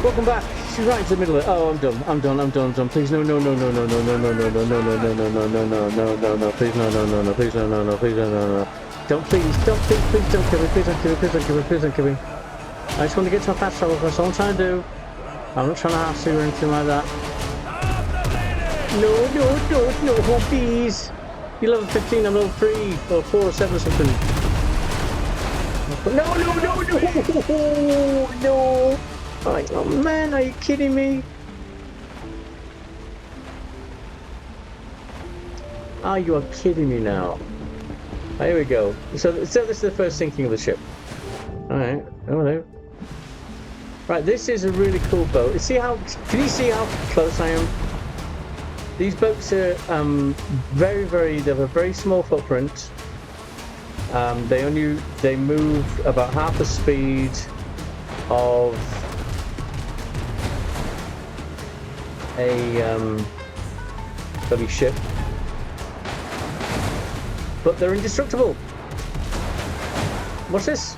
Welcome back. She's right into the middle of it. Oh, I'm done. I'm done. I'm done. I'm done. Please no, no, no, no, no, no, no, no, no, no, no, no, no, no, no, no, no, no, no, no. Please no, no, no, no. Please no, no, no. Please no, no, no. Don't please don't kill me. Please don't kill me. Please don't kill me. Please don't kill me. I just want to get to my fast travel. That's all I'm trying to do. I'm not trying to hassle you or anything like that. No, no, no, no, please. You're level 15. I'm level 3 or 4 or 7 or something. No, no, no, no, no. Oh man, are you kidding me? Oh, you are kidding me now. Here we go. So this is the first sinking of the ship. Alright, oh no. Right, this is a really cool boat. Can you see how close I am? These boats are they have a very small footprint. They move about half the speed of a bloody ship, but they're indestructible. What's this?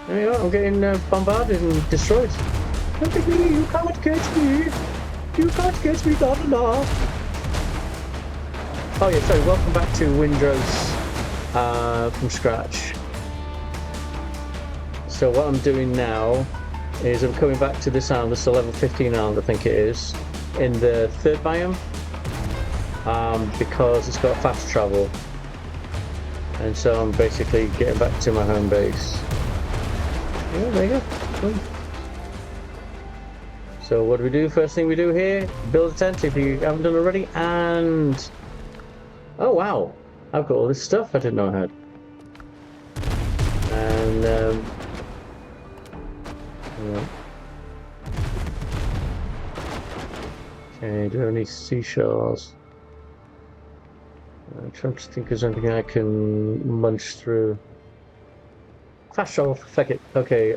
There you go, I'm getting bombarded and destroyed. Look at me, you can't catch me. You can't catch me, blah blah blah. Oh yeah, sorry, welcome back to Windrose from scratch. So what I'm doing now is I'm coming back to this island. This is a level 15 island, I think it is, in the third biome, because it's got fast travel, and so I'm basically getting back to my home base. Yeah, there you go. Cool. So what do we do? First thing we do here, build a tent if you haven't done already, and oh wow, I've got all this stuff I didn't know I had, and yeah. Okay, do I have any seashells? I'm trying to think there's anything I can munch through. Fast travel, fuck it. Okay,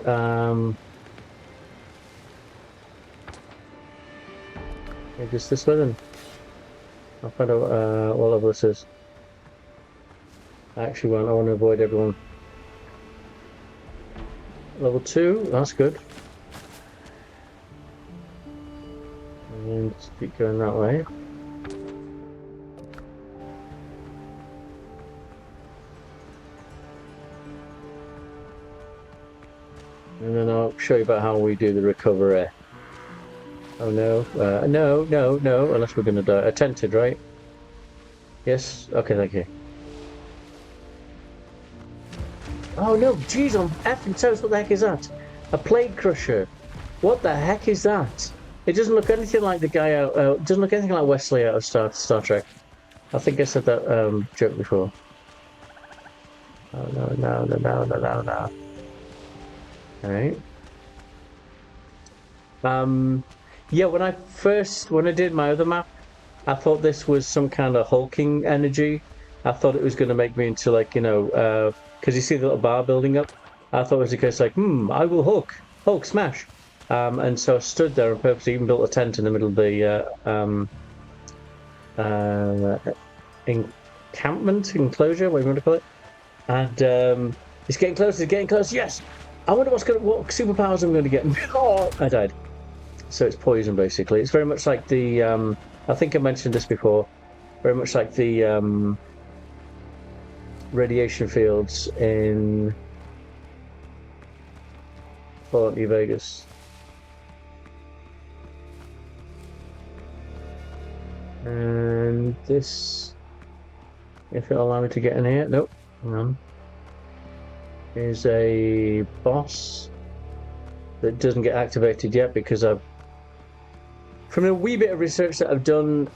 maybe just this way then. I'll find out what level this is. I want to avoid everyone. Level 2, that's good. And just keep going that way. And then I'll show you about how we do the recovery. Oh no, no, no, no, unless we're going to die. Attented, right? Yes? Okay, thank you. Oh no, jeez, I'm effing toast. What the heck is that? A plague crusher. What the heck is that? It doesn't look anything like the guy out. Doesn't look anything like Wesley out of Star Trek. I think I said that joke before. Oh no, no, no, no, no, no, no. Alright. Yeah, when I did my other map, I thought this was some kind of hulking energy. I thought it was going to make me into, like, you know, because you see the little bar building up. I thought it was a case like, I will Hulk smash. And so I stood there and purposely even built a tent in the middle of the enclosure, whatever you want to call it. And it's getting close, yes! I wonder what superpowers I'm going to get. Oh, I died. So it's poison, basically. It's very much like the, I think I mentioned this before, very much like the radiation fields in Fallout New Vegas. And this, if it'll allow me to get in here, nope, hang on, is a boss that doesn't get activated yet because from a wee bit of research that I've done,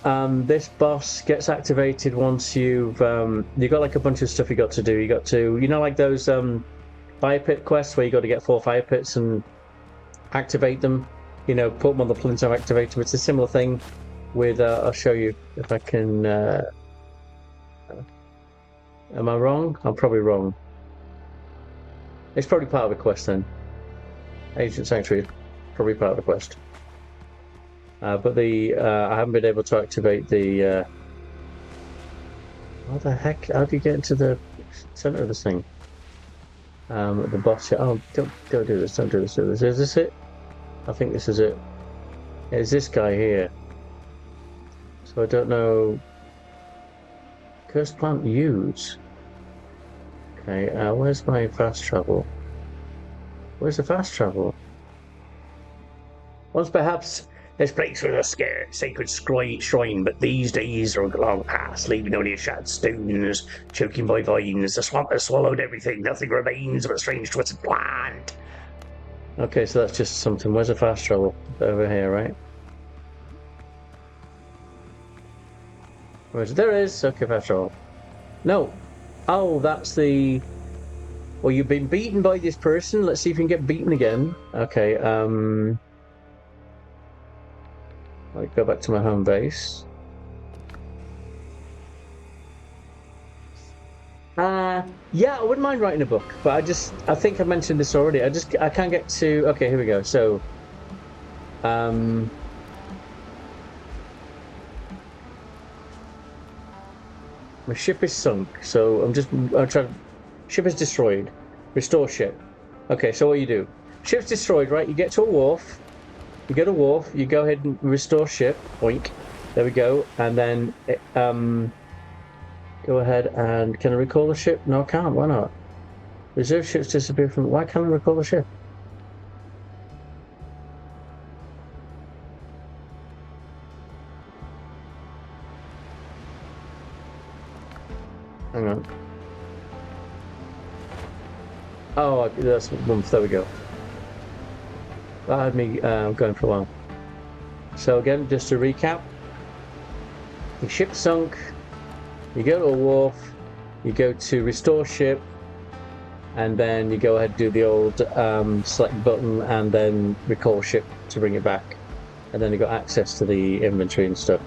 this boss gets activated once you've got like a bunch of stuff you got to do. You got to, you know, like those fire pit quests where you got to get 4 fire pits and activate them, you know, put them on the plinth and activate them. It's a similar thing with, I'll show you if I can, am I wrong? I'm probably wrong. It's probably part of the quest then. Ancient Sanctuary, probably part of the quest. But I haven't been able to activate the, what the heck, how do you get into the center of this thing? The boss, oh, don't do this, is this it? I think this is it. It's this guy here. So I don't know. Cursed plant use. Okay, where's my fast travel? Where's the fast travel? Once perhaps this place was a sacred shrine, but these days are long past, leaving only a shattered stones, choking by vines. The swamp has swallowed everything, nothing remains but a strange twisted plant. Okay, so that's just something. Where's the fast travel? Over here, right? There it is. Okay, fast travel. No. Oh, that's the... Well, you've been beaten by this person. Let's see if you can get beaten again. Okay, I'll go back to my home base. Yeah, I wouldn't mind writing a book, but I think I mentioned this already. I can't get to... Okay, here we go. So, my ship is sunk, so I'm trying... Ship is destroyed. Restore ship. Okay, so what you do? Ship's destroyed, right? You get to a wharf. You go to wharf. You go ahead and restore ship. Boink. There we go. And then, go ahead and... Can I recall the ship? No, I can't. Why not? Reserve ships disappear from... Why can't I recall the ship? Hang on. Oh, that's... There we go. That had me going for a while. So again, just to recap. Your ship sunk. You go to a wharf. You go to restore ship. And then you go ahead and do the old select button and then recall ship to bring it back. And then you got access to the inventory and stuff.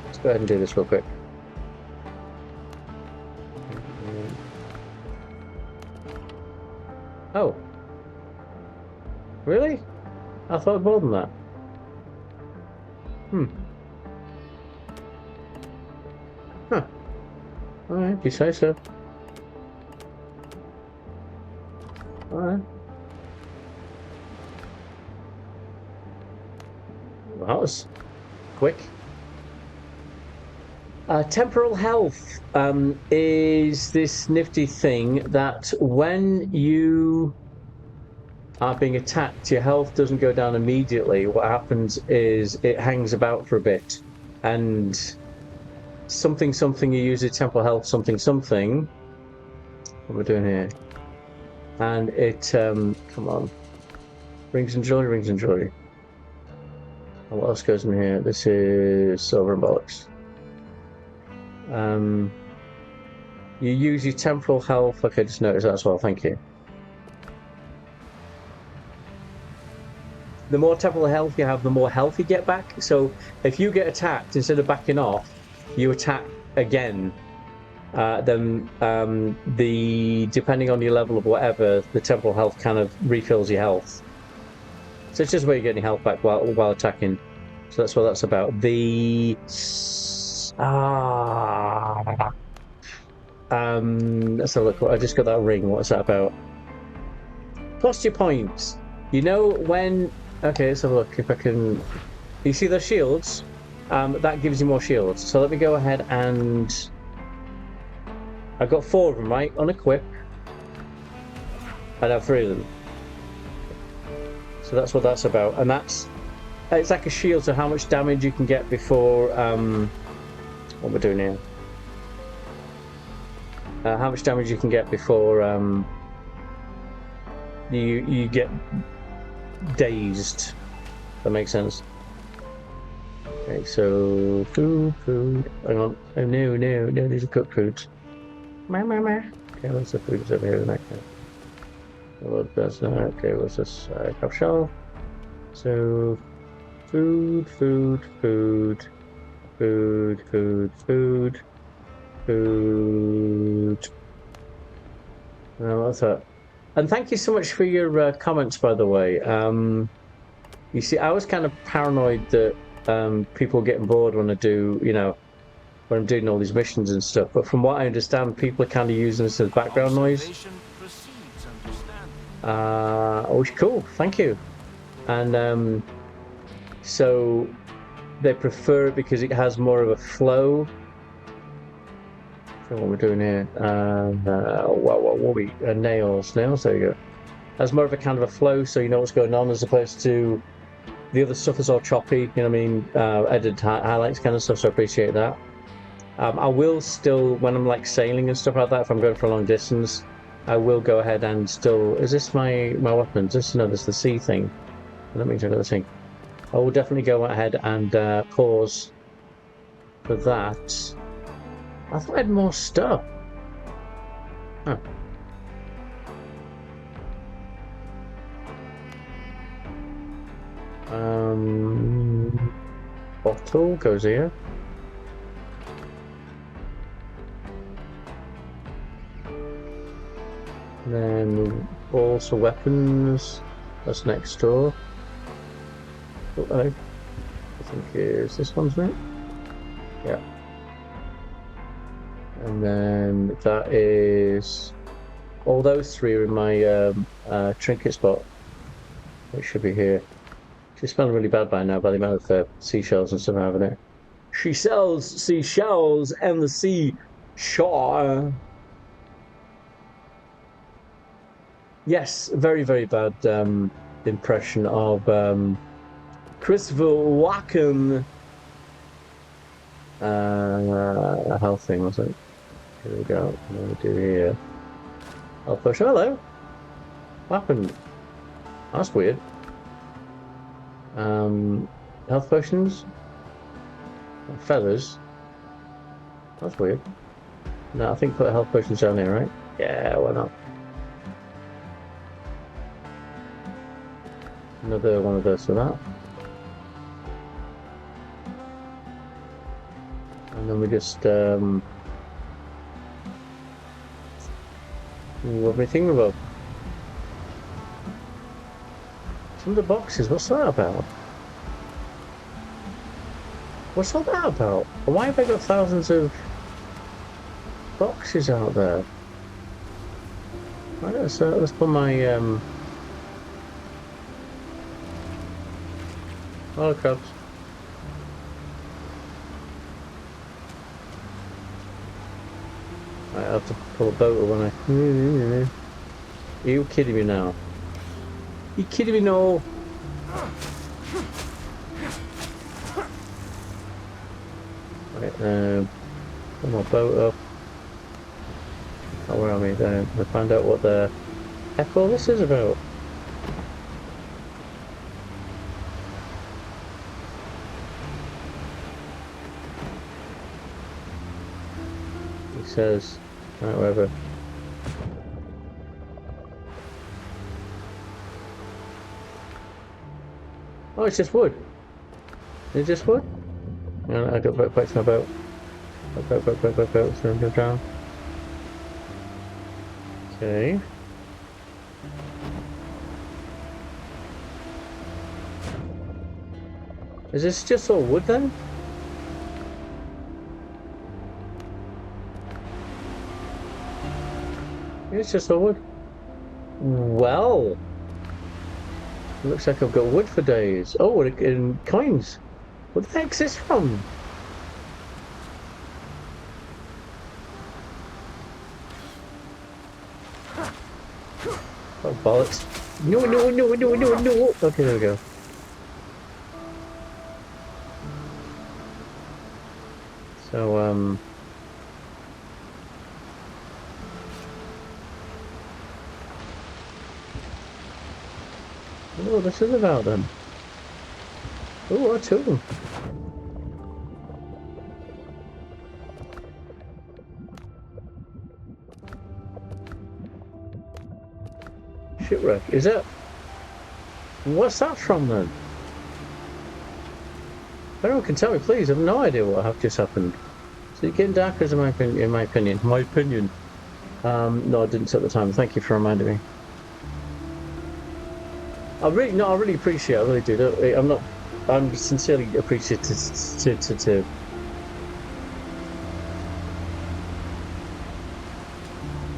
Let's go ahead and do this real quick. Oh. Really? I thought more than that. Huh. Alright, you say so. Alright. Well, that was quick. Temporal health is this nifty thing that when you are being attacked, your health doesn't go down immediately. What happens is it hangs about for a bit, and something you use a temporal health something. What am I doing here? And it come on, rings and jewelry. And what else goes in here? This is silver and bollocks. You use your temporal health. Okay, just notice that as well. Thank you. The more temporal health you have, the more health you get back. So if you get attacked, instead of backing off, you attack again. Then depending on your level of whatever, the temporal health kind of refills your health. So it's just where you're getting health back while attacking. So that's what that's about. Let's have a look. I just got that ring. What's that about? Plus your points. You know when... Okay, let's have a look if I can... You see those shields? That gives you more shields. So let me go ahead and... I've got 4 of them, right? On equip. I have 3 of them. So that's what that's about. And that's... It's like a shield, so how much damage you can get before... what we're doing here. How much damage you can get before you get dazed. That makes sense. Okay, so food. Hang on. Oh no, these are cooked foods. Okay, what's the food over here? Okay. Well, that's not okay. What's this? Cup shell. So food. Oh, that's it. And thank you so much for your comments, by the way. You see, I was kind of paranoid that people getting bored when I do, when I'm doing all these missions and stuff. But from what I understand, people are kind of using this as background noise. Oh, cool. Thank you. and so they prefer it because it has more of a flow. So what we're doing here, what we nails. There you go. Has more of a kind of a flow, so you know what's going on, as opposed to the other stuff is all choppy. You know what I mean? Edited highlights kind of stuff. So I appreciate that. I will still, when I'm like sailing and stuff like that, if I'm going for a long distance, I will go ahead and still. Is this my weapon? Just no, there's the C thing. Let me do another thing. I will definitely go ahead and pause for that. I thought I had more stuff. Huh. Bottle goes here. Then also weapons. That's next door. Oh, hello. I think is this one's right. Yeah. And then that is all those three are in my trinket spot. It should be here. She's smelling really bad by now by the amount of seashells and stuff having it. She sells seashells and the sea shore. Yes, very, very bad impression of Christopher Walken. A health thing, was it? Here we go. What do we do here? I'll push. Hello. What happened? That's weird. Health potions. Feathers. That's weird. No, I think put health potions down here, right? Yeah, why not? Another one of those for that. And then we just what are we thinking about? Some of the boxes, what's that about? What's all that about? Why have I got thousands of boxes out there? Right, let's put my oh crabs. I have to pull a boat when I. Are you kidding me now? Are you kidding me now? Right, put my boat up. Oh, where are we? There. I find out what the heck all this is about. He says, right, whatever. Oh, it's just wood. Is it just wood? No, I got back to my boat. Boat, so go down. Okay. Is this just all wood then? It's just all wood. Well, it looks like I've got wood for days. Oh, and coins. What the heck's this from? Oh, bollocks. No. Okay, there we go. So, oh, this is about them. Oh, I took them. Shipwreck. Is that? What's that from then? If anyone can tell me, please. I have no idea what just happened. So it's getting darker, in my opinion. No, I didn't at the time. Thank you for reminding me. I really appreciate it. I really do. I'm sincerely appreciative to.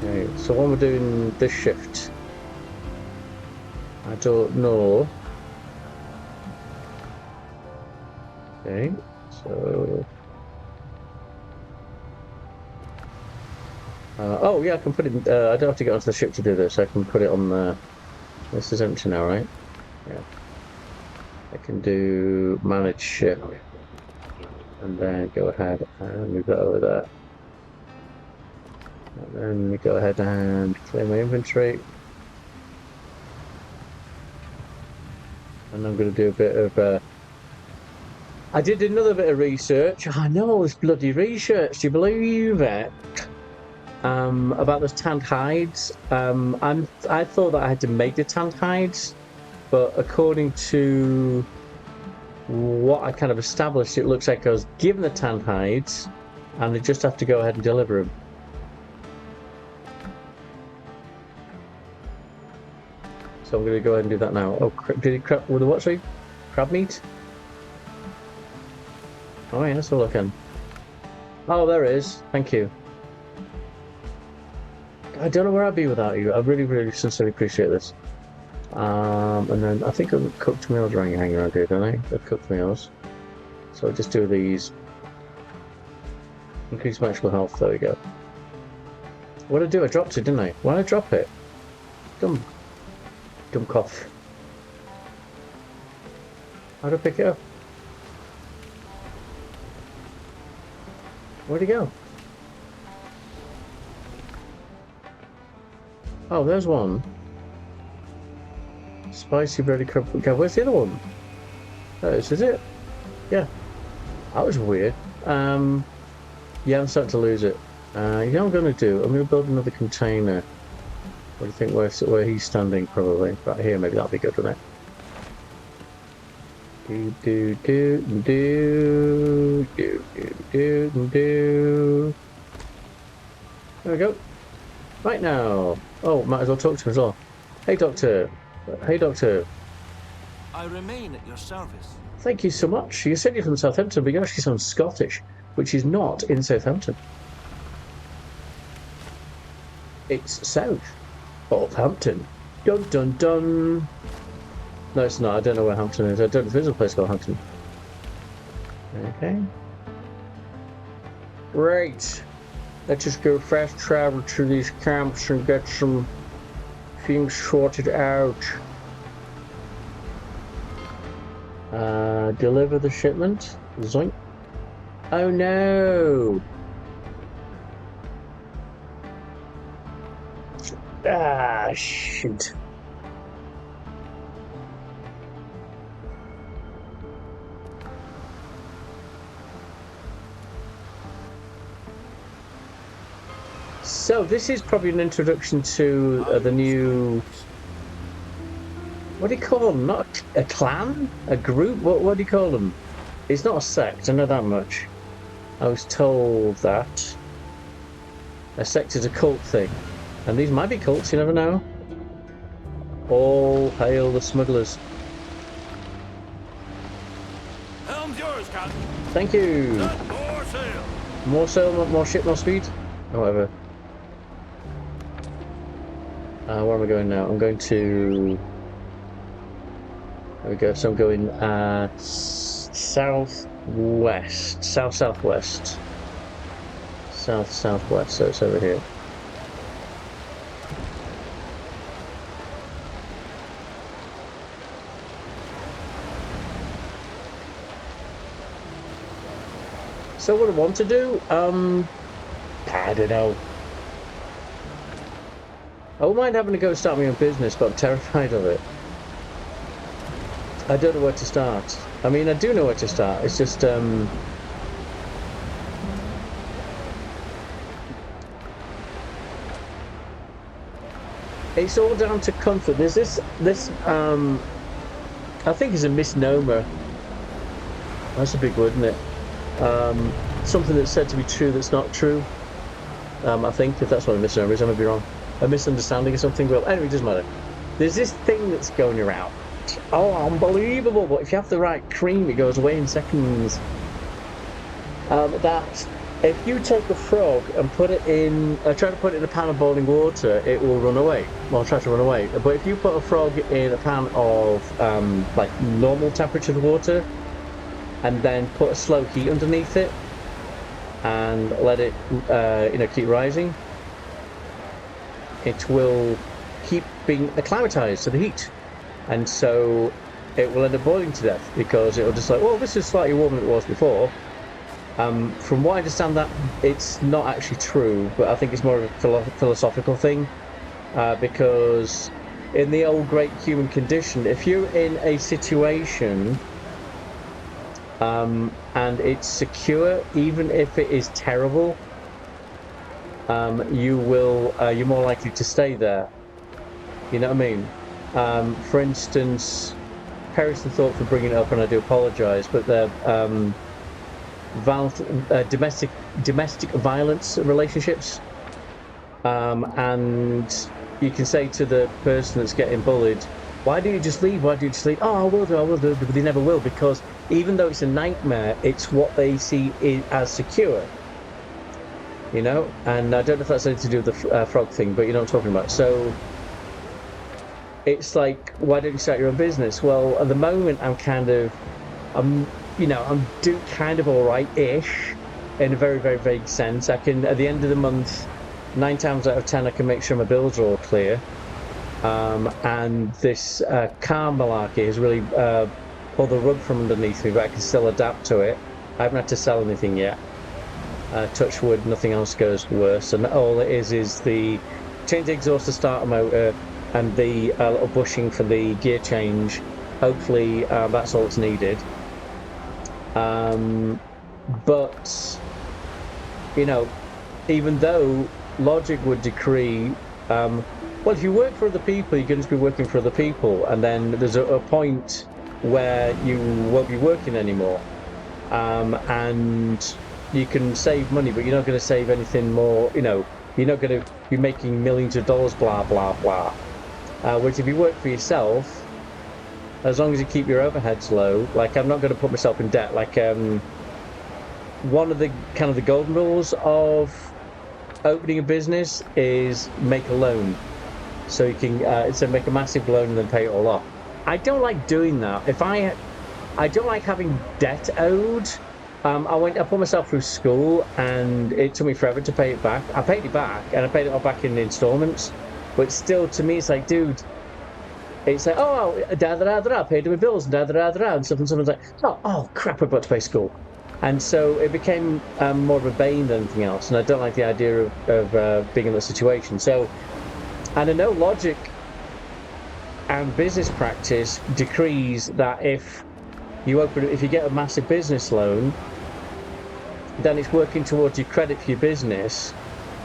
Okay, so when we're doing this shift, I don't know Okay, so... oh, yeah, I can put it... I don't have to get onto the ship to do this. I can put it on the... This is empty now, right? Yeah. I can do manage ship. And then go ahead and move that over there. And then we go ahead and clear my inventory. And I'm going to do a bit of... I did another bit of research. I know all this bloody research. Do you believe it? About those tanned hides. I thought that I had to make the tanned hides, but according to what I kind of established, it looks like I was given the tanned hides, and they just have to go ahead and deliver them. So I'm going to go ahead and do that now. Oh, did he crab with the what? Sorry, crab meat. Oh yeah, let's have a look in. Oh, there it is. Thank you. I don't know where I'd be without you. I really, really sincerely appreciate this. And then I think I've cooked meals hanging around here, don't I? I've cooked meals. So I'll just do these. Increase my actual health. There we go. What did I do? I dropped it, didn't I? Why did I drop it? Dumb cough. How did I pick it up? Where'd it go? Oh, there's one. Spicy breaded crab. Okay, where's the other one? Is it? Yeah. That was weird. Yeah, I'm starting to lose it. You know what I'm going to do? I'm going to build another container. What do you think where he's standing? Probably. Right here, maybe that'll be good, wouldn't it? Do. There we go. Right now. Oh, might as well talk to him as well. Hey, Doctor. Hey, Doctor. I remain at your service. Thank you so much. You said you're from Southampton, but you actually sound Scottish, which is not in Southampton. It's south of Hampton. Dun dun dun. No, it's not. I don't know where Hampton is. I don't know if there's a place called Hampton. Okay. Right. Let's just go fast travel to these camps and get some things sorted out. Deliver the shipment. Zoink. Oh no! Ah, shit. So this is probably an introduction to the new... What do you call them? Not a clan? A group? What do you call them? It's not a sect, I know that much. I was told that. A sect is a cult thing. And these might be cults, you never know. All hail the smugglers. Helm's yours, Captain. Thank you. More sail. More sail, more ship, more speed? Or whatever. Where am I going now? I'm going to... There we go. So I'm going southwest. Southwest. Southwest. So it's over here. So what I want to do, I don't know. I wouldn't mind having to go start my own business, but I'm terrified of it. I don't know where to start. I mean, I do know where to start. It's just, it's all down to comfort. There's this, I think is a misnomer. That's a big word, isn't it? Something that's said to be true that's not true. I think, if that's what a misnomer is, I might be wrong. A misunderstanding or something. Well, anyway, it doesn't matter. There's this thing that's going around. Oh, unbelievable! But if you have the right cream, it goes away in seconds. That if you take a frog and put it in, try to put it in a pan of boiling water, it will run away. Well, try to run away. But if you put a frog in a pan of like normal temperature water, and then put a slow heat underneath it and let it, keep rising, it will keep being acclimatized to the heat. And so it will end up boiling to death because it'll just like, well, this is slightly warmer than it was before. From what I understand, that it's not actually true, but I think it's more of a philosophical thing, because in the old great human condition, if you're in a situation and it's secure, even if it is terrible, you're more likely to stay there. You know what I mean? For instance, Harrison thought for bringing it up, and I do apologise, but the domestic violence relationships, and you can say to the person that's getting bullied, why do you just leave? Why do you just leave? Oh, I will do, but they never will, because even though it's a nightmare, it's what they see as secure. You know, and I don't know if that's anything to do with the frog thing, but you know what I'm talking about. So it's like, why don't you start your own business? Well, at the moment, I'm do kind of all right-ish in a very, very vague sense. I can, at the end of the month, 9 times out of 10, I can make sure my bills are all clear. And this car malarkey has really pulled the rug from underneath me, but I can still adapt to it. I haven't had to sell anything yet. Touch wood, nothing else goes worse. And all it is the change the exhaust to starter motor and the little bushing for the gear change. Hopefully that's all that's needed. But, even though logic would decree, well, if you work for other people, you're going to be working for other people, and then there's a point where you won't be working anymore, and you can save money, but you're not going to save anything more. You're not going to be making millions of dollars, blah blah blah. Whereas if you work for yourself, as long as you keep your overheads low, like, I'm not going to put myself in debt. Like, one of the kind of the golden rules of opening a business is make a loan, so you can so make a massive loan and then pay it all off. I don't like doing that. I don't like having debt owed. I put myself through school, and it took me forever to pay it back. I paid it back, and I paid it all back in installments. But still, to me, it's like, dude, it's like, oh, I paid my bills, and stuff, and someone's like, oh crap, I've got to pay school. And so it became more of a bane than anything else, and I don't like the idea of being in that situation. So, and I know logic and business practice decrees that if you get a massive business loan, then it's working towards your credit for your business.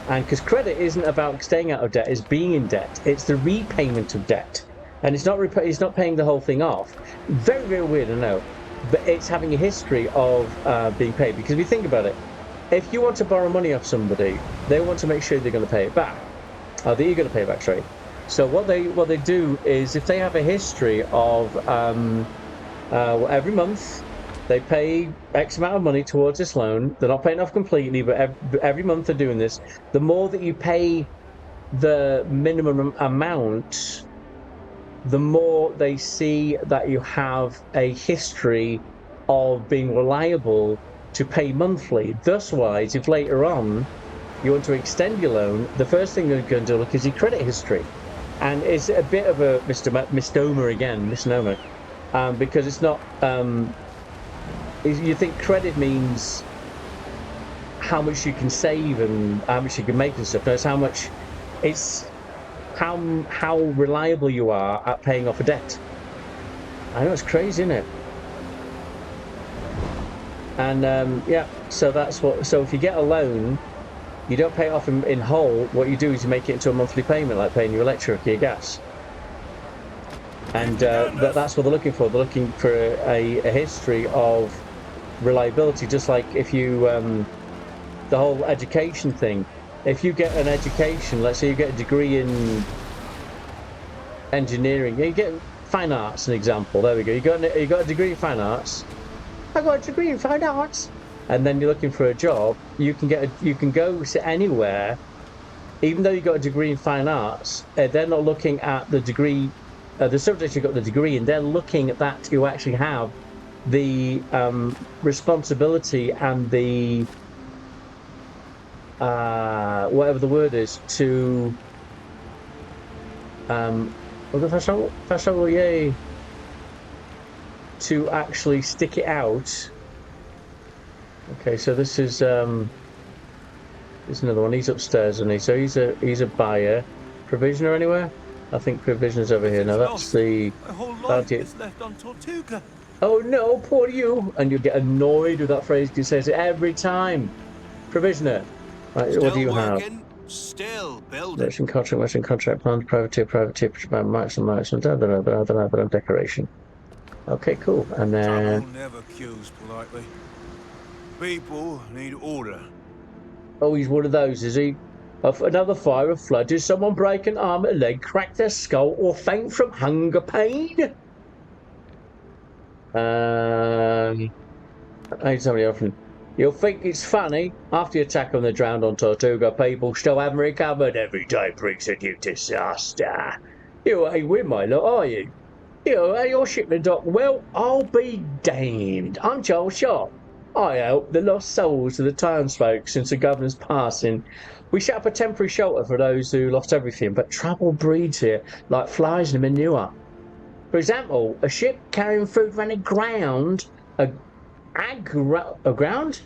And because credit isn't about staying out of debt, it's being in debt. It's the repayment of debt, and it's not paying the whole thing off. Very, very weird, I know, but it's having a history of being paid. Because if you think about it, if you want to borrow money off somebody, they want to make sure they're going to pay it back. That you're going to pay it back, sorry. So what they do is, if they have a history of every month they pay X amount of money towards this loan, they're not paying off completely, but every month they're doing this, the more that you pay the minimum amount, the more they see that you have a history of being reliable to pay monthly. Thus wise, if later on you want to extend your loan, the first thing they're going to look is your credit history. And it's a bit of a misnomer, because it's not, you think credit means how much you can save and how much you can make and stuff. No, it's how reliable you are at paying off a debt. I know, it's crazy, isn't it? And so if you get a loan, you don't pay it off in whole. What you do is you make it into a monthly payment, like paying your electric or your gas. And that's what they're looking for. They're looking for a history of reliability, just like if you the whole education thing. If you get an education, let's say you get a degree in engineering, you get fine arts, an example. There we go. You got a degree in fine arts. I got a degree in fine arts, and then you're looking for a job. You can go to anywhere, even though you got a degree in fine arts. They're not looking at the degree, the subject you got the degree in. They're looking at that you actually have the responsibility and the whatever the word is to to actually stick it out. Okay, so this is there's another one. He's upstairs, and so he's a buyer. Provisioner anywhere? I think provisioners over here. Now that's the My whole life is left on Tortuga. Oh no, poor you! And you get annoyed with that phrase. He says it every time. Provisioner. Right, what do you have? Still building. Merchant contract plans, privateer, maximum, decoration. Okay, cool. And then Trouble never kills politely. People need order. oh, he's one of those, is he? Another fire, a flood. Did someone break an arm, a leg, crack their skull, or faint from hunger pain? Often. You'll think it's funny. After the attack on the drowned on Tortuga, people still haven't recovered. Every day brings a new disaster. You ain't with my lot, are you? Your shipment dock. Well, I'll be damned. I'm Joel Sharp. I help the lost souls of the townsfolk since the governor's passing. We set up a temporary shelter for those who lost everything, but trouble breeds here, like flies in manure. For example, a ship carrying food ran aground. Aground?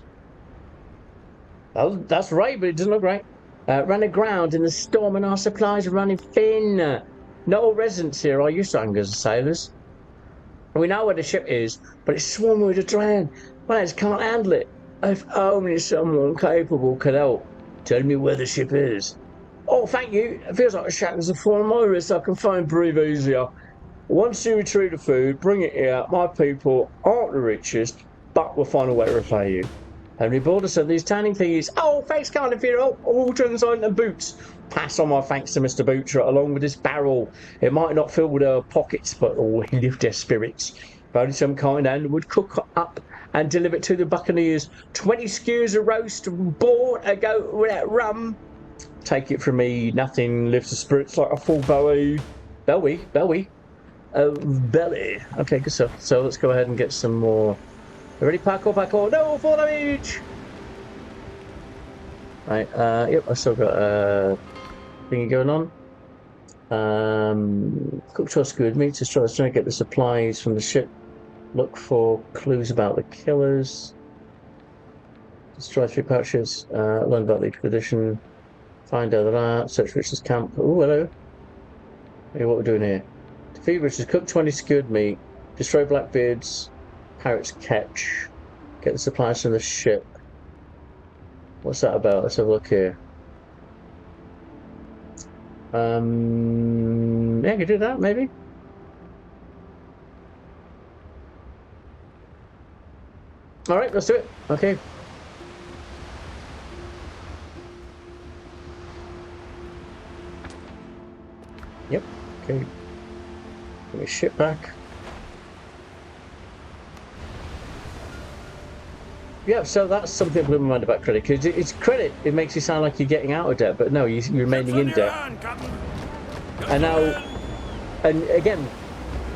Oh, that's right, but it doesn't look right. Ran aground in the storm, and our supplies are running thin. Not all residents here are used to hungers and sailors. We know where the ship is, but it's swarming with the drowned. Players can't handle it. If only someone capable could help. Tell me where the ship is. Oh, thank you. It feels like the shackles are falling my wrist. I can find breathe easier. Once you retrieve the food, bring it here. My people aren't the richest, but we'll find a way to repay you. Henry Balderson, these tanning thingies. Oh, thanks, kind of you. All turns on the boots. Pass on my thanks to Mr. Butcher along with this barrel. It might not fill with her pockets, but will lift their spirits. If only some kind hand would cook up and deliver it to the Buccaneers. 20 skewers of roast, board, a goat without rum. Take it from me, nothing lifts the spirits like a full belly. Belly. Okay, good stuff. So let's go ahead and get some more. Ready? Parkour. No, fall damage! Right, yep, I've still got a thingy going on. Cook to squid meat to try to get the supplies from the ship. Look for clues about the killers. Destroy 3 pouches. Learn about the expedition. Find out that. Search Richard's camp. Oh, hello. Hey, what we're doing here? Defeat Richard's. Cook 20 squid meat. Destroy Blackbeard's. Pirates catch. Get the supplies from the ship. What's that about? Let's have a look here. Yeah, I could do that, maybe. Alright, let's do it. Okay. Yep. Okay. Get my ship back. Yeah, so that's something I blew my mind about credit, because it's credit. It makes you sound like you're getting out of debt, but no, you're remaining in debt. And now, and again,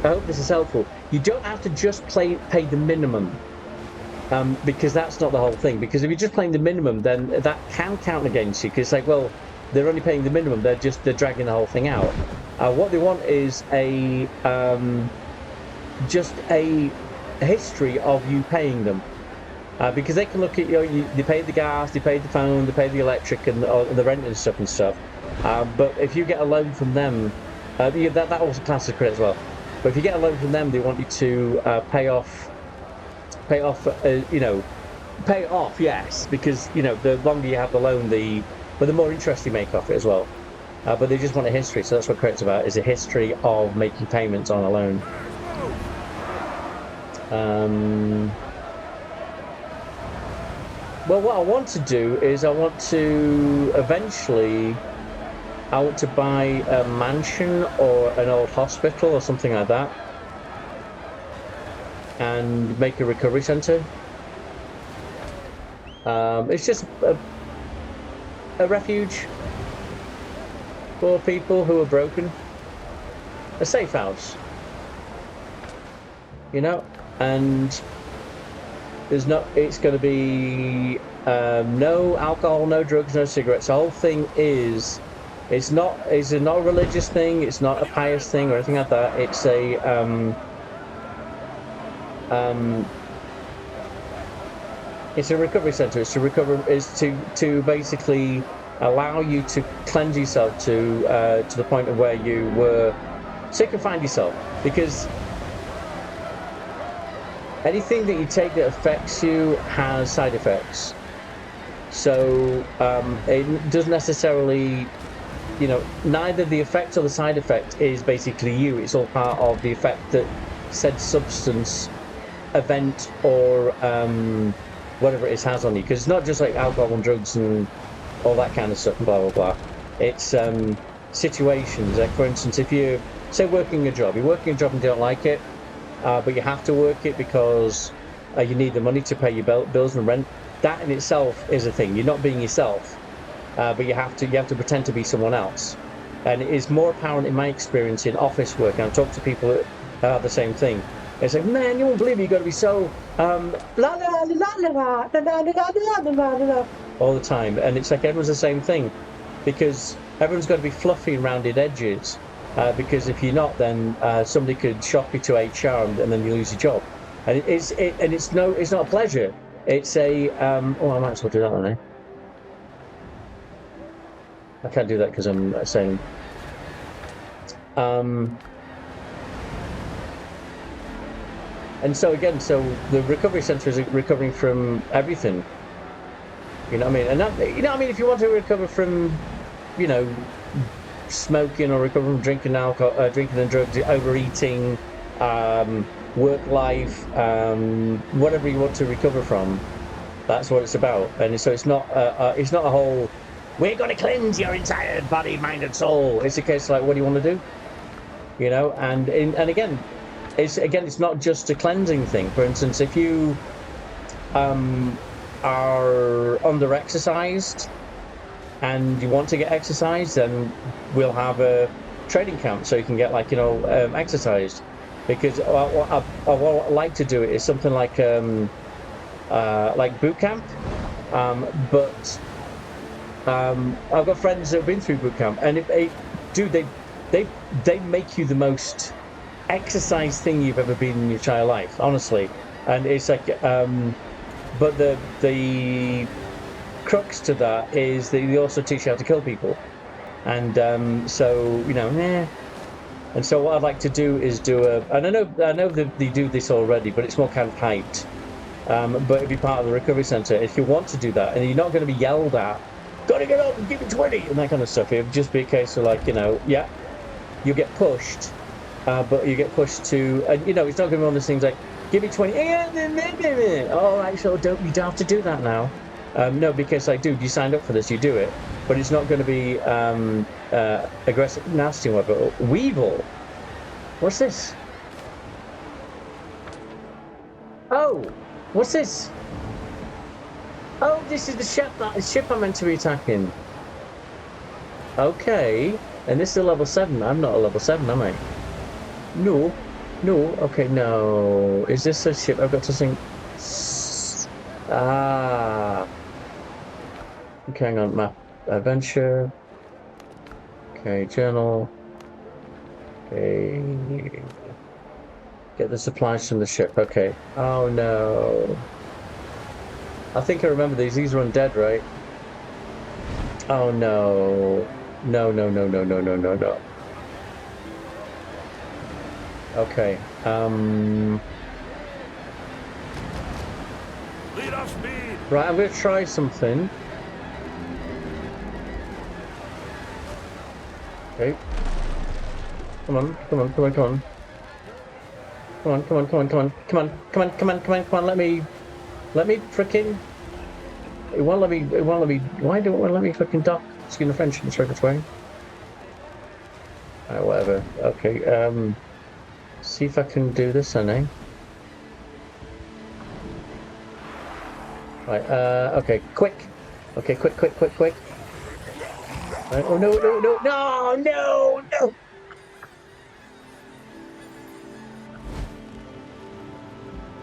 I hope this is helpful. You don't have to just pay the minimum, because that's not the whole thing. Because if you're just paying the minimum, then that can count against you. Because it's like, well, they're only paying the minimum. They're dragging the whole thing out. What they want is just a history of you paying them. Because they can look at they pay the gas, they pay the phone, they pay the electric and the rent and stuff. But if you get a loan from them, that also classes as credit as well. But if you get a loan from them, they want you to pay off. Yes, because the longer you have the loan, the more interest you make off it as well. But they just want a history, so that's what credit's about: is a history of making payments on a loan. Well, what I want to do is I want to buy a mansion or an old hospital or something like that and make a recovery centre. It's just a refuge for people who are broken. A safe house. and there's not. It's going to be no alcohol, no drugs, no cigarettes. The whole thing is. It's not a religious thing. It's not a pious thing or anything like that. It's a it's a recovery center. It's to recover. Is to basically allow you to cleanse yourself to the point of where you were, so you can find yourself. Because anything that you take that affects you has side effects. So it doesn't necessarily, you know, neither the effect or the side effect is basically you. It's all part of the effect that said substance, event, or whatever it is has on you. Because it's not just like alcohol and drugs and all that kind of stuff and blah, blah, blah. It's situations. Like, for instance, if you, say, you're working a job and you don't like it, but you have to work it because you need the money to pay your bills and rent, that in itself is a thing. You're not being yourself. But you have to pretend to be someone else, and it is more apparent in my experience in office work. And I've talked to people that are the same thing. It's like, man, you won't believe it. You've got to be so la la la la la la la la all the time, and it's like everyone's the same thing, because everyone's got to be fluffy and rounded edges. Because if you're not, then somebody could shock you to HR, and then you lose your job. And it's not a pleasure. It's a oh, I might as well do that one. I can't do that because I'm saying. And so again, so the recovery center is recovering from everything. You know what I mean? And that, you know what I mean? If you want to recover from, you know, smoking, or recover from drinking alcohol, drinking and drugs, overeating, work life, whatever you want to recover from, that's what it's about. And so it's not a whole, we're going to cleanse your entire body, mind, and soul. It's a case like, what do you want to do? You know, and again, it's not just a cleansing thing. For instance, if you are under-exercised and you want to get exercise, then we'll have a training camp so you can get, like, you know, exercised. Because what I like to do is something like boot camp, but I've got friends that have been through boot camp, and they make you the most exercise thing you've ever been in your entire life, honestly. And it's like, but the crux to that is they also teach you how to kill people, and so, you know, And so what I'd like to do is and I know that they do this already, but it's more kind of hyped. But it'd be part of the recovery center. If you want to do that, and you're not going to be yelled at, gotta get up and give me 20 and that kind of stuff. It'd just be a case of, like, you know, yeah, you get pushed, but you get pushed to, you know, it's not going to be one of those things like, give me 20. All right, so you don't have to do that now. No, because, like, dude, you signed up for this, you do it. But it's not going to be aggressive, nasty, whatever. Weevil. What's this? Oh, what's this? Oh, this is the ship I'm meant to be attacking. Okay, and this is a level 7. I'm not a level 7, am I? No. Okay, no. Is this a ship I've got to sink? Ah. Okay, hang on, map. Adventure. Okay, journal. Okay. Get the supplies from the ship. Okay. Oh no. I think I remember these. These are undead, right? Oh no. No. Okay. Lead off speed. Right, I'm gonna try something. Okay. Come on. Let me frickin'. It won't let me. Why don't it let me frickin' dock? Excuse the French, it's right this way. Alright, whatever. Okay, see if I can do this, eh? Right, okay, quick. Okay, quick. Right, oh, no!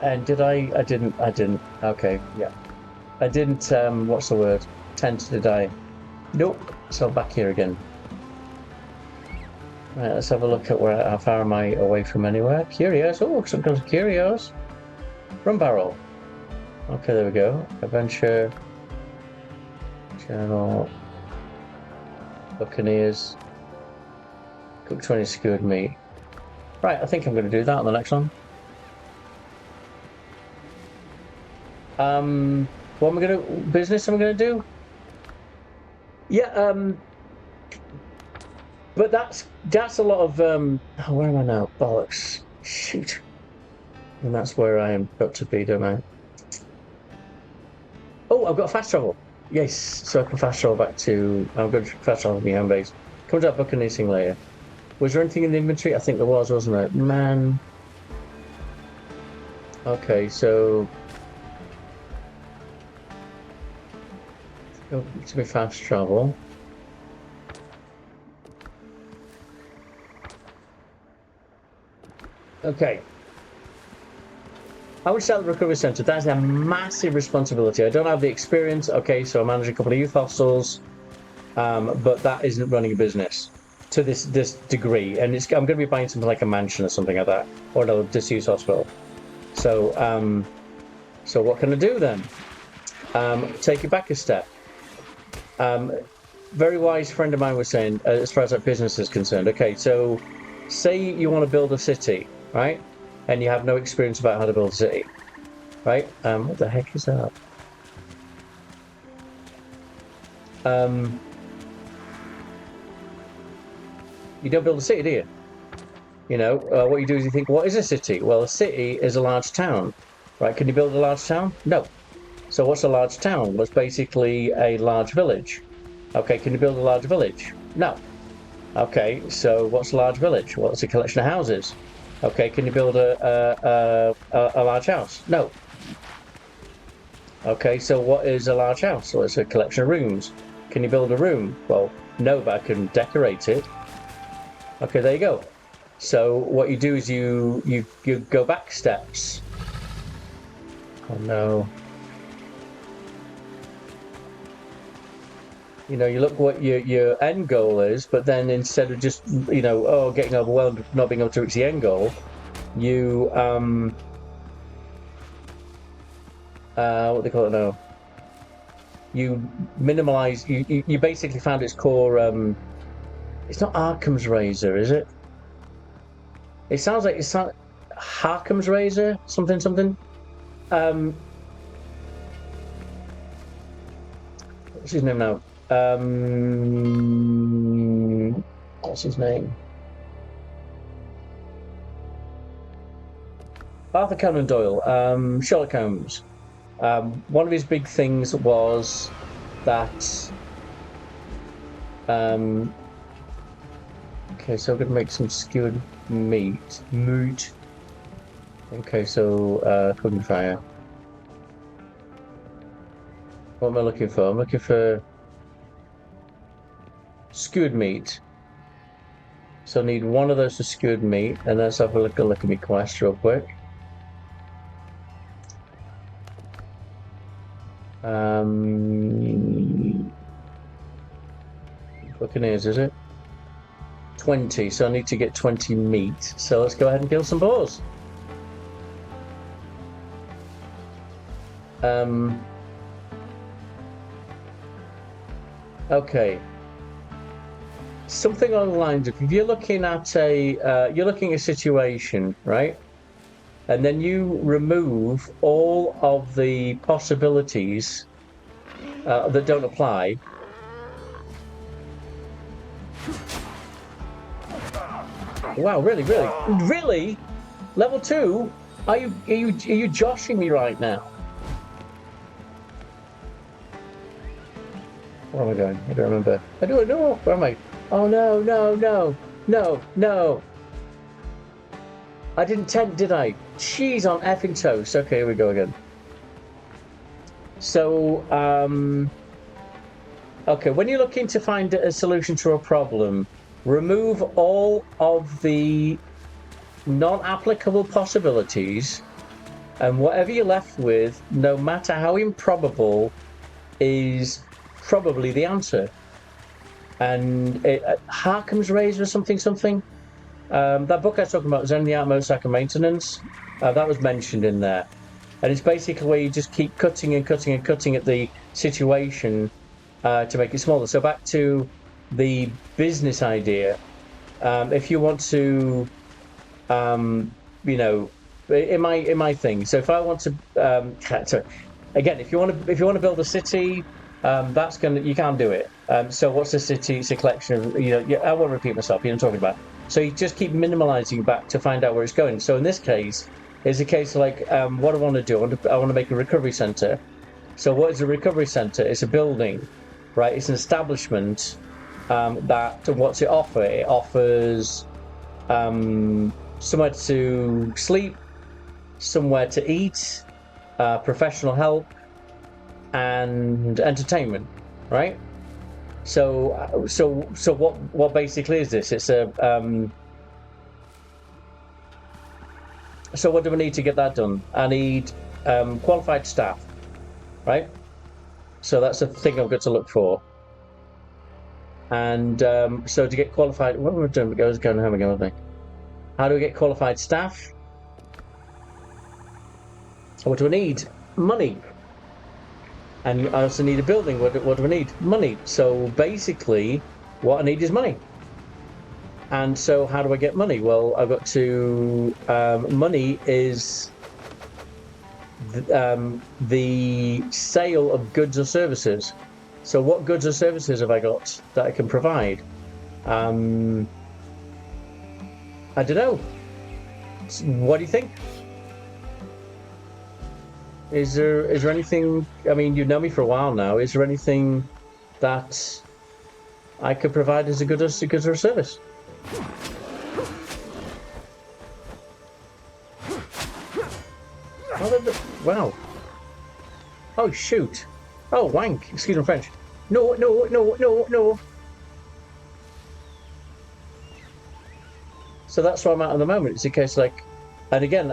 And did I? I didn't. I didn't. Okay, yeah. I didn't. What's the word? Tent, did I? Nope. So back here again. Right, let's have a look at where. How far am I away from anywhere? Curios. Oh, some kind of curios. Rum barrel. Okay, there we go. Adventure. Channel. Buccaneers. Cook 20 skewered meat. Right, I think I'm going to do that on the next one. What am I going to business? I'm going to do? Yeah. But that's a lot of oh, where am I now? Bollocks! Shoot. And that's where I am got to be, don't I? Oh, I've got fast travel. Yes, so I can fast travel back to. I'm going to fast travel to my home base. Comes up Buccaneers later. Was there anything in the inventory? I think there was, wasn't it? Man. Okay, so go to be fast travel. Okay. I would start the recovery centre. That's a massive responsibility. I don't have the experience. Okay, so I manage a couple of youth hostels, but that isn't running a business to this degree. And I'm going to be buying something like a mansion or something like that, or another disused hospital. So, so what can I do then? Take it back a step. Very wise friend of mine was saying, as far as that business is concerned. Okay, so say you want to build a city, right? And you have no experience about how to build a city, right? What the heck is that? You don't build a city, do you? You know, what you do is you think, what is a city? Well, a city is a large town, right? Can you build a large town? No. So what's a large town? Well, it's basically a large village. Okay, can you build a large village? No. Okay, so what's a large village? Well, it's a collection of houses. Okay, can you build a large house? No. Okay, so what is a large house? Well, it's a collection of rooms. Can you build a room? Well, no, but I can decorate it. Okay, there you go. So what you do is you go back steps. Oh no. You know, you look what your end goal is, but then instead of just, you know, oh, getting overwhelmed, not being able to reach the end goal, you what do they call it now? You minimize. You basically found its core. It's not Arkham's razor, is it? It sounds like it's Harkham's razor, something. What's his name now? What's his name? Arthur Conan Doyle, Sherlock Holmes. One of his big things was that. Okay, so I'm gonna make some skewered meat. Okay, so cooking fire. What am I looking for? I'm looking for skewered meat. So I need one of those for skewered meat, and let's have a look at my quest real quick. Buccaneers, is it? 20, so I need to get 20 meat. So let's go ahead and kill some boars. Okay. Something along the lines of, if you're looking at a situation, right? And then you remove all of the possibilities that don't apply. Wow, really? Level 2? Are you joshing me right now? Where am I going? I don't remember. I don't know. Where am I? Oh no. I didn't tent, did I? Cheese on effing toast. Okay, here we go again. So, okay, when you're looking to find a solution to a problem, remove all of the non-applicable possibilities And whatever you're left with, no matter how improbable, is probably the answer. And it Harkham's Razor or something. That book I was talking about was only the Art Motorcycle Maintenance. That was mentioned in there. And it's basically where you just keep cutting and cutting and cutting at the situation to make it smaller. So back to the business idea. If you want to, you know, in my thing. So if I want to, so again, if you want to build a city, you can't do it. So what's a city? It's a collection of I won't repeat myself. You know what I'm talking about. So you just keep minimalizing back to find out where it's going. So in this case, it's a case of like, what I want to do. I want to make a recovery center. So what is a recovery center? It's a building, right? It's an establishment that what's it offer? It offers somewhere to sleep, somewhere to eat, professional help, and entertainment, right? So what basically is this? It's a so what do we need to get that done? I need qualified staff, right? So that's the thing I've got to look for. And so to get qualified, what am I doing? Going home again, I think. How do we get qualified staff? What do I need? Money. And I also need a building. What do I need? Money. So basically, what I need is money. And so how do I get money? Well, I've got to... money is the sale of goods or services. So what goods or services have I got that I can provide? I don't know. What do you think? Is there anything? I mean, you've known me for a while now. Is there anything that I could provide as a good or service? Wow. Oh shoot. Oh wank. Excuse my French. No. So that's where I'm at the moment. It's a case like, and again,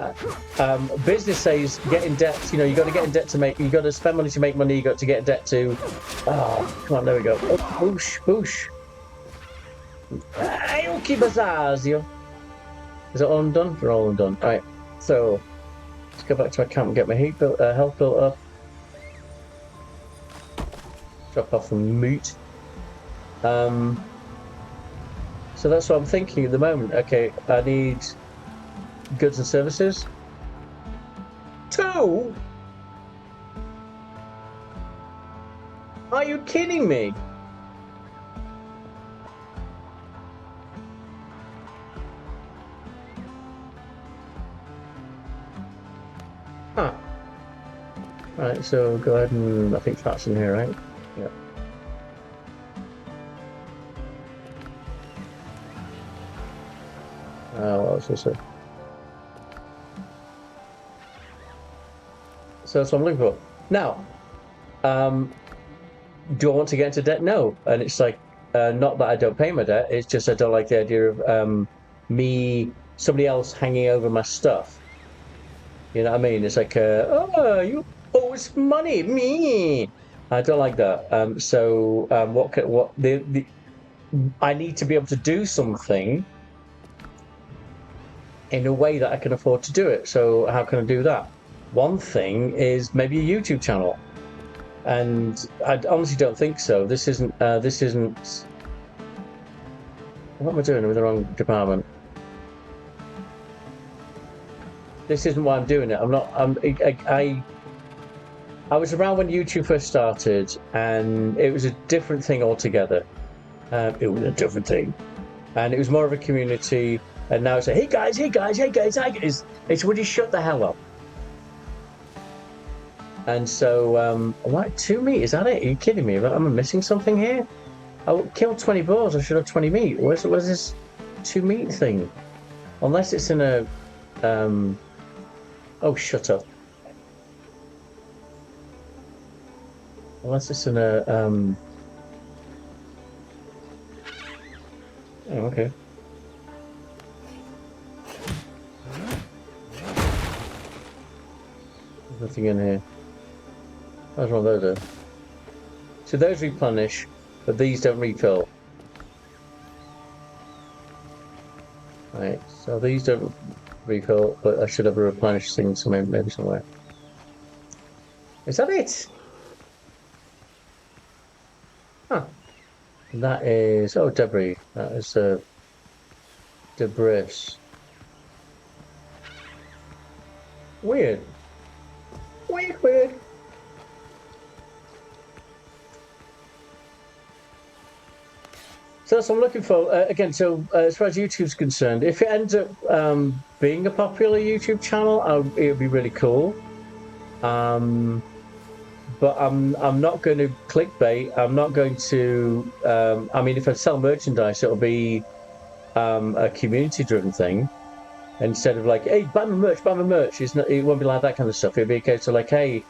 business says get in debt. You know, you got to get in debt to make. You got to spend money to make money. You got to get in debt to. Oh, come on, there we go. Oh, boosh. Okay, Bazazio. Is it all undone? We're all undone. All right. So let's go back to my camp and get my health built up. Drop off some meat. So that's what I'm thinking at the moment. Okay, I need goods and services. 2? Are you kidding me? Huh. Right, so go ahead and I think that's in here, right? Yeah. What else is it? So that's what I'm looking for. Now, do I want to get into debt? No. And it's like, not that I don't pay my debt, it's just I don't like the idea of somebody else hanging over my stuff. You know what I mean? It's like, oh, you owe us money, me. I don't like that. I need to be able to do something in a way that I can afford to do it. So how can I do that? One thing is maybe a YouTube channel, and I honestly don't think so. This isn't. What am I doing with the wrong department? This isn't why I'm doing it. I'm not. I was around when YouTube first started, and it was a different thing altogether. It was a different thing, and it was more of a community. And now it's like, hey guys. It's would you shut the hell up? And so, what, 2 meat? Is that it? Are you kidding me? Am I missing something here? I killed 20 boars. I should have 20 meat. Where's this 2 meat thing? Unless it's in a. Oh, shut up. Unless it's in a. Oh, okay. There's nothing in here. What's wrong with those? So those replenish, but these don't refill. Right, so these don't refill, but I should have a replenish thing somewhere, maybe somewhere. Is that it? Huh. That is, oh, debris. That is debris. Weird. Weird. So that's what I'm looking for. Again, so as far as YouTube's concerned, if it ends up being a popular YouTube channel, it would be really cool. But I'm not going to clickbait. I'm not going to. I mean, if I sell merchandise, it'll be a community-driven thing instead of like, "Hey, buy my merch, buy my merch." It's not. It won't be like that kind of stuff. It'll be a case of like, "Hey,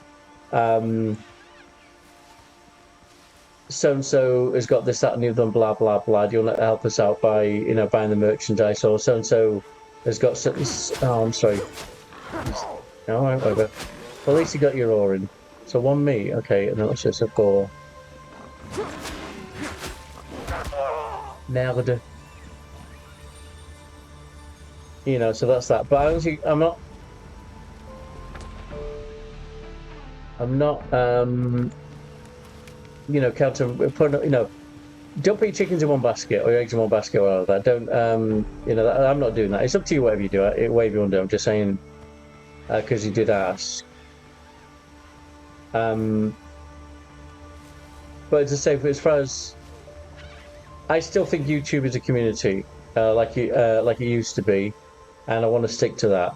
so and so has got this, that, and the other, blah blah blah. Do you want to help us out by buying the merchandise?" Or so and so has got certain. Oh, I'm sorry. All right, whatever. Well, at least you got your ore in. So 1 meat, okay, and then it's just a 4. Merde. So that's that. But honestly, I'm not, putting, don't put your chickens in one basket or your eggs in one basket or all of that. Don't, I'm not doing that. It's up to you whatever you do, whatever you want to do. I'm just saying, because you did ask. But as I say, as far as I still think YouTube is a community, like it used to be, and I want to stick to that.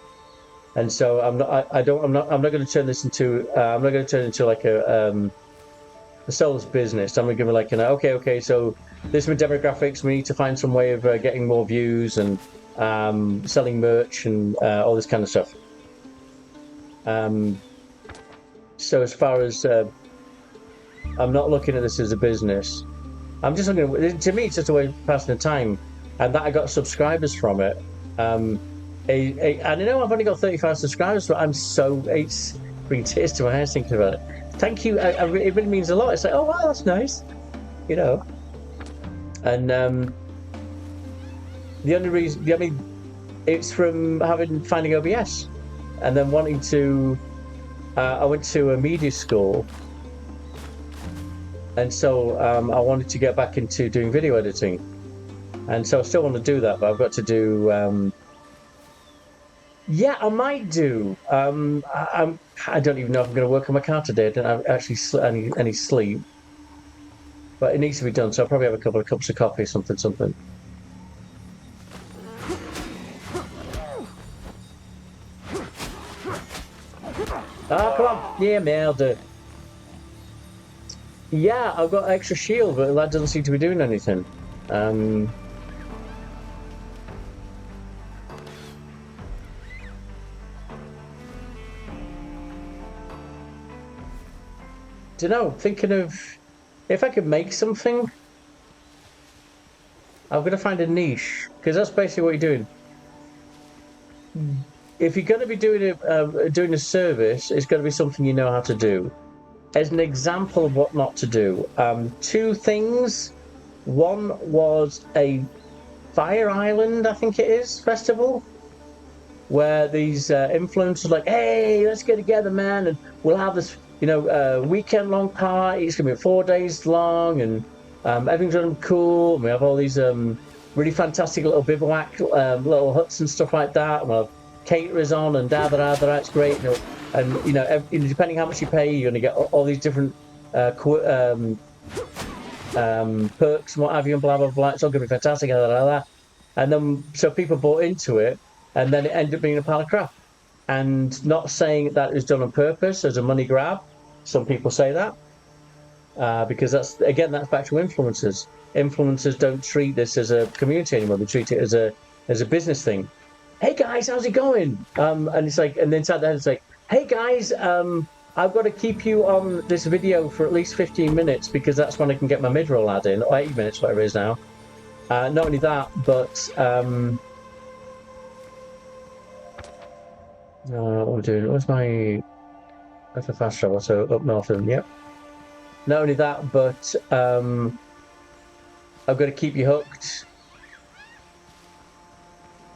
And so I'm not going to turn this into I'm not going to turn it into like a sales business. I'm going to give it like okay. So this is my demographics. We need to find some way of getting more views and selling merch and all this kind of stuff. So as far as I'm not looking at this as a business. I'm just looking. To me, it's just a way of passing the time, and that I got subscribers from it. And I know I've only got 35 subscribers, but it's bringing tears to my eyes thinking about it. Thank you. It really means a lot. It's like, oh wow, that's nice, And the only reason, it's from finding OBS, and then wanting to. I went to a media school, and so I wanted to get back into doing video editing, and so I still want to do that, but I've got to do. Yeah, I might do. I don't even know if I'm going to work on my car today. I don't have actually any sleep, but it needs to be done. So I'll probably have a couple of cups of coffee, something. Ah, come on. Yeah, merde. Yeah, I've got extra shield, but that doesn't seem to be doing anything. Don't know, thinking of if I could make something. I'm going to find a niche, because that's basically what you're doing. If you're going to be doing a service, it's going to be something you know how to do. As an example of what not to do, 2 things. One was a Fire Island, I think it is, festival, where these influencers are like, hey, let's get together, man, and we'll have this, weekend-long party. It's going to be 4 days long, and everything's going to be cool. And we have all these really fantastic little bivouac, little huts and stuff like that. And we'll have caterers on and it's great. And depending how much you pay, you're going to get all these different perks and what have you, and blah blah blah. It's all going to be fantastic, and then so people bought into it, and then it ended up being a pile of crap. And not saying that it was done on purpose as a money grab. Some people say that because that's back to influencers. Influencers don't treat this as a community anymore. They treat it as a business thing. Hey guys, how's it going? And it's like, and then inside the head it's like, hey guys, I've got to keep you on this video for at least 15 minutes because that's when I can get my mid-roll ad in, or 8 minutes, whatever it is now. Not only that, but what am I doing? What's my That's a fast travel, so up north of them, yep. Not only that, but I've got to keep you hooked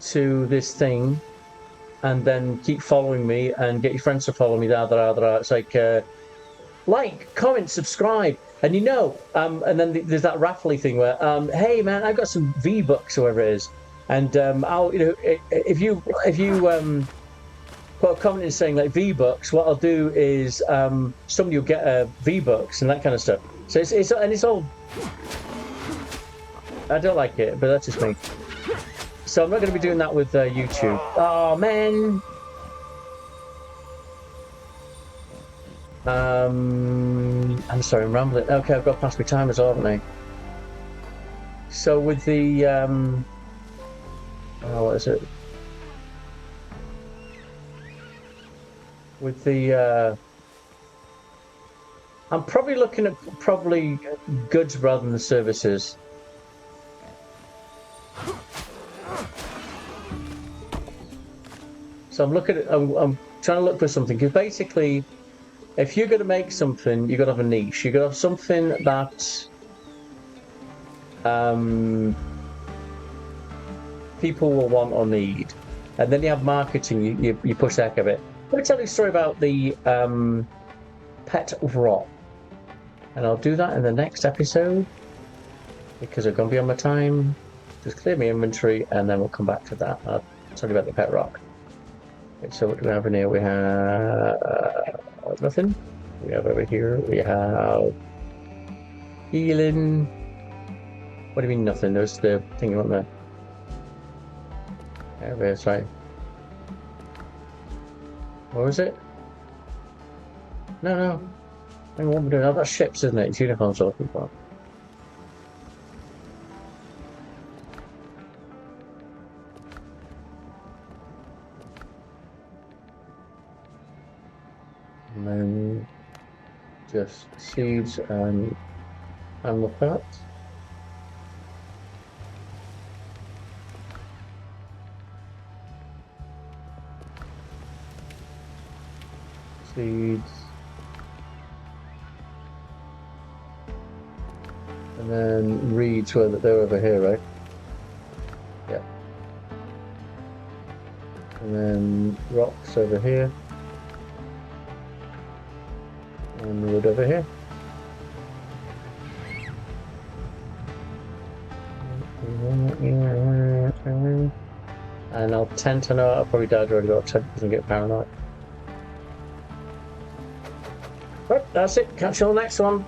to this thing and then keep following me and get your friends to follow me. It's like, comment, subscribe. And and then there's that raffly thing where, hey man, I've got some V-Bucks or whatever it is. And I'll, if you put a comment in saying like V-Bucks, what I'll do is somebody will get a V-Bucks and that kind of stuff. So it's all, I don't like it, but that's just me. So I'm not going to be doing that with YouTube. Oh man. I'm sorry, I'm rambling. Okay, I've got past my time as well, haven't I? So with the what is it? With the I'm probably looking at goods rather than the services. So I'm looking at I'm trying to look for something, because basically, if you're going to make something, you've got to have a niche. You've got to have something that people will want or need. And then you have marketing, you push the heck of it. Let me tell you a story about the pet rock. And I'll do that in the next episode, because I'm going to be on my time. Just clear my inventory, and then we'll come back to that. I'll tell you about the pet rock. Okay, so what do we have in here? We have nothing. We have over here, we have healing. What do you mean nothing? There's the thing on there. There it is, right. What was it? No. Hang on, what we're doing. Oh, that's ships, isn't it? It's uniforms we're looking for. And then just seeds and animal fat. Seeds. And then reeds, where they're over here, right? Yeah. And then rocks over here. And wood over here. And I'll tent, I know I'll probably died already, but I'll tent doesn't get paranoid. Right, that's it. Catch you on the next one.